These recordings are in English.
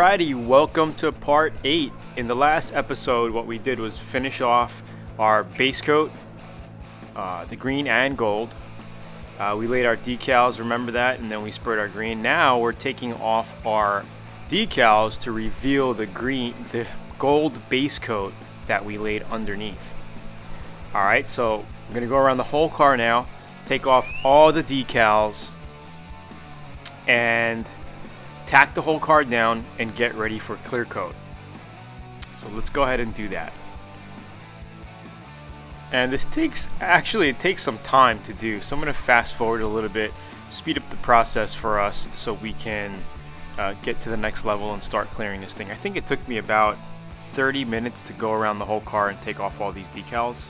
Alrighty, welcome to part 8. In the last episode, what we did was finish off our base coat, the green and gold. We laid our decals, remember that, and then we sprayed our green. Now we're taking off our decals to reveal the gold base coat that we laid underneath. Alright, so I'm going to go around the whole car now, take off all the decals, and tack the whole car down and get ready for clear coat. So let's go ahead and do that. And this takes some time to do, so I'm going to fast forward a little bit, speed up the process for us so we can get to the next level and start clearing this thing. I think it took me about 30 minutes to go around the whole car and take off all these decals.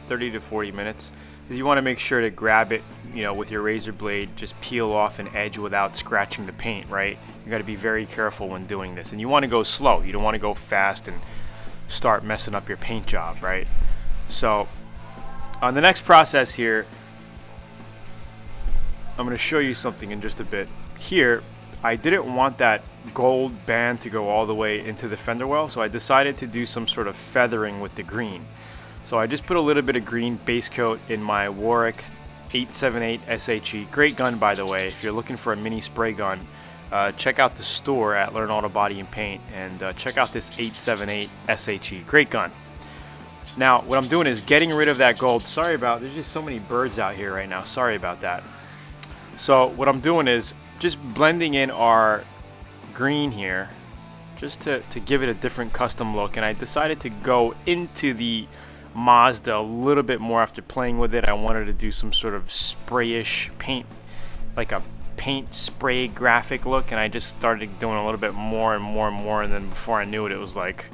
30 to 40 minutes. Because you want to make sure to grab it, with your razor blade, just peel off an edge without scratching the paint, right? You got to be very careful when doing this, and you want to go slow. You don't want to go fast and start messing up your paint job, right? So on the next process here, I'm going to show you something in just a bit. Here, I didn't want that gold band to go all the way into the fender well, so I decided to do some sort of feathering with the green. So I just put a little bit of green base coat in my Warwick 878 SHE. Great gun, by the way. If you're looking for a mini spray gun, check out the store at LearnAutoBodyAndPaint and check out this 878 SHE. Great gun. Now, what I'm doing is getting rid of that gold. There's just so many birds out here right now. Sorry about that. So what I'm doing is just blending in our green here just to give it a different custom look. And I decided to go into the Mazda a little bit more after playing with it. I wanted to do some sort of sprayish paint, like a paint spray graphic look, and I just started doing a little bit more and more and more, and then before I knew it, it was like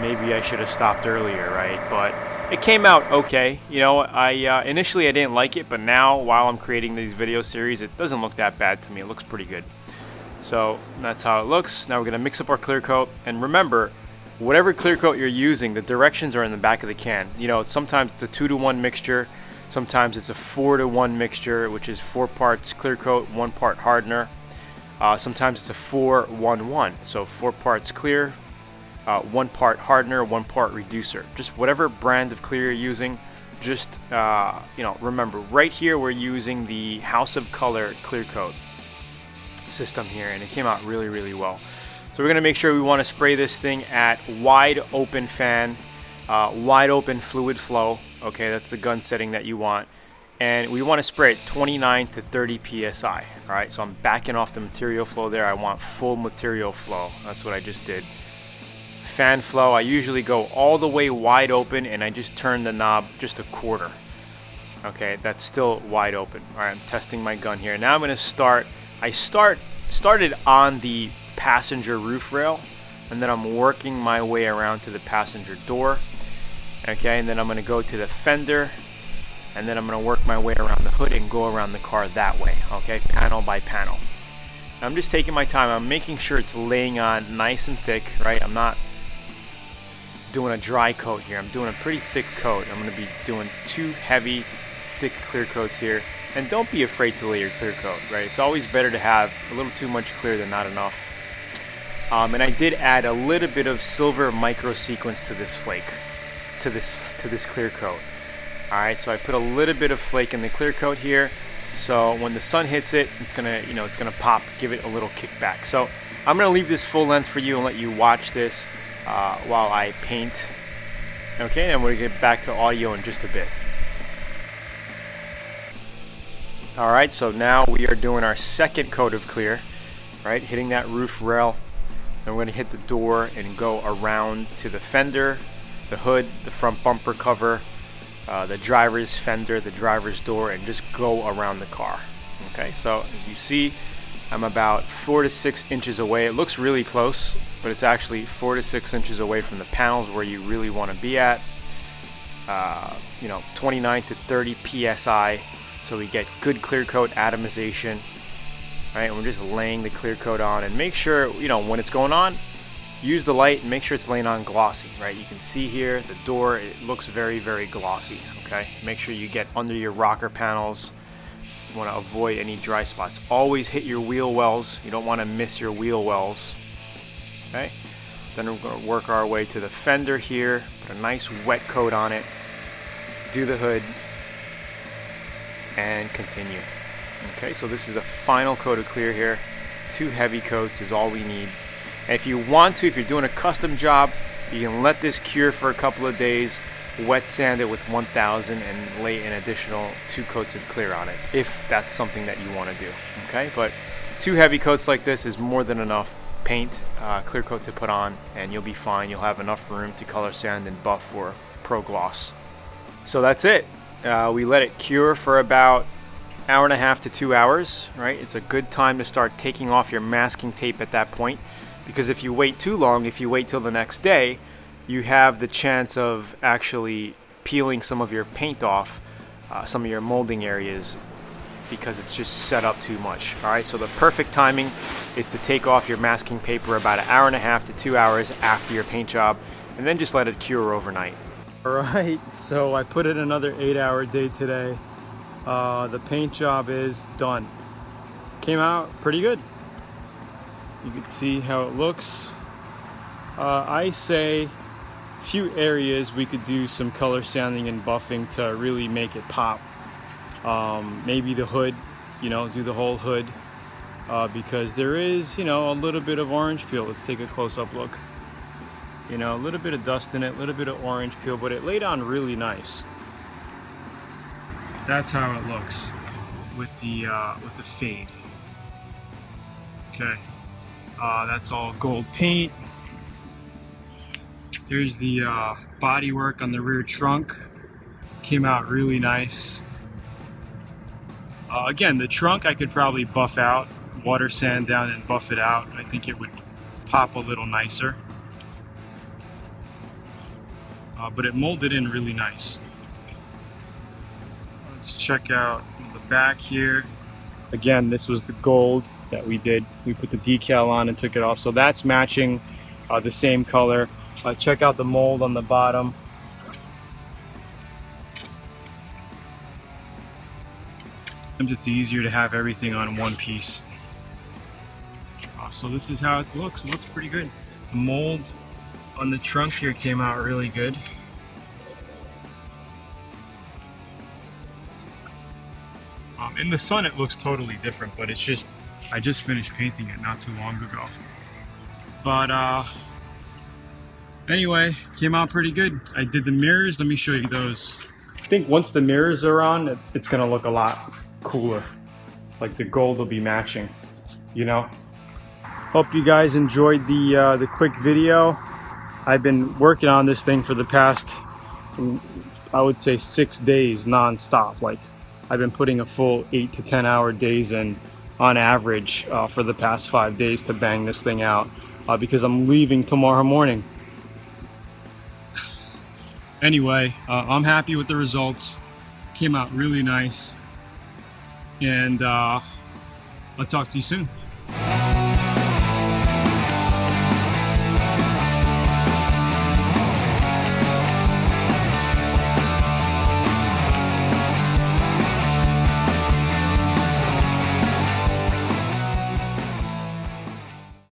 maybe I should have stopped earlier, right? But it came out okay. Initially I didn't like it, but now while I'm creating these video series, it doesn't look that bad to me. It looks pretty good. So that's how it looks. Now we're going to mix up our clear coat, and remember, whatever clear coat you're using, the directions are in the back of the can. Sometimes it's a 2-to-1 mixture, sometimes it's a 4-to-1 mixture, which is 4 parts clear coat, 1 part hardener. Sometimes it's a 4-1-1, so 4 parts clear, 1 part hardener, 1 part reducer. Just whatever brand of clear you're using, just remember, right here we're using the House of Color clear coat system here, and it came out really, really well. So we're going to make sure we want to spray this thing at wide open fan, wide open fluid flow. Okay, that's the gun setting that you want. And we want to spray it 29 to 30 psi. Alright, so I'm backing off the material flow there. I want full material flow. That's what I just did. Fan flow, I usually go all the way wide open and I just turn the knob just a quarter. Okay, that's still wide open. Alright, I'm testing my gun here. Now I'm going to start. I started on the passenger roof rail, and then I'm working my way around to the passenger door. Okay, and then I'm going to go to the fender, and then I'm going to work my way around the hood and go around the car that way. Okay, panel by panel. I'm just taking my time. I'm making sure it's laying on nice and thick, right? I'm not doing a dry coat here. I'm doing a pretty thick coat. I'm going to be doing 2 heavy, thick clear coats here. And don't be afraid to lay your clear coat, right? It's always better to have a little too much clear than not enough. And I did add a little bit of silver micro sequence to this flake, to this clear coat. All right, so I put a little bit of flake in the clear coat here, so when the sun hits it, it's gonna pop, give it a little kickback. So I'm gonna leave this full length for you and let you watch this while I paint. Okay, and we'll get back to audio in just a bit. All right, so now we are doing our second coat of clear, right? Hitting that roof rail. Then we're going to hit the door and go around to the fender, the hood, the front bumper cover, the driver's fender, the driver's door, and just go around the car. Okay, so as you see, I'm about 4 to 6 inches away. It looks really close, but it's actually 4 to 6 inches away from the panels where you really want to be at. 29 to 30 psi, so we get good clear coat atomization. Right, and we're just laying the clear coat on, and make sure, when it's going on, use the light and make sure it's laying on glossy, right? You can see here, the door, it looks very, very glossy, okay? Make sure you get under your rocker panels. You want to avoid any dry spots. Always hit your wheel wells. You don't want to miss your wheel wells. Okay, then we're going to work our way to the fender here, put a nice wet coat on it, do the hood, and continue. Okay, so this is the final coat of clear here. 2 heavy coats is all we need. And if you want to, if you're doing a custom job, you can let this cure for a couple of days, wet sand it with 1000, and lay an additional 2 coats of clear on it, if that's something that you want to do. Okay, but 2 heavy coats like this is more than enough paint, clear coat to put on, and you'll be fine. You'll have enough room to color sand and buff for pro gloss. So that's it. We let it cure for about 1.5 to 2 hours, right? It's a good time to start taking off your masking tape at that point, because if you wait too long, if you wait till the next day, you have the chance of actually peeling some of your paint off, some of your molding areas, because it's just set up too much. All right, so the perfect timing is to take off your masking paper about 1.5 to 2 hours after your paint job, and then just let it cure overnight. All right, so I put in another 8-hour day today. The paint job is done. Came out pretty good. You can see how it looks. I say a few areas we could do some color sanding and buffing to really make it pop. Maybe the hood, do the whole hood, because there is, a little bit of orange peel. Let's take a close-up look. A little bit of dust in it, a little bit of orange peel, but it laid on really nice. That's how it looks with the fade. Okay, that's all gold paint. There's the body work on the rear trunk. Came out really nice. Again, the trunk I could probably buff out, water sand down and buff it out. I think it would pop a little nicer. But it molded in really nice. Let's check out the back here. Again, this was the gold that we did. We put the decal on and took it off. So that's matching the same color. Check out the mold on the bottom. Sometimes it's easier to have everything on one piece. So this is how it looks. It looks pretty good. The mold on the trunk here came out really good. In the sun it looks totally different, but it's just, I just finished painting it not too long ago. But anyway, came out pretty good. I did the mirrors, let me show you those. I think once the mirrors are on, it's gonna look a lot cooler. Like the gold will be matching, Hope you guys enjoyed the quick video. I've been working on this thing for the past, I would say 6 days non-stop. Like, I've been putting a full 8 to 10 hour days in on average for the past 5 days to bang this thing out, because I'm leaving tomorrow morning. Anyway, I'm happy with the results. Came out really nice, and I'll talk to you soon.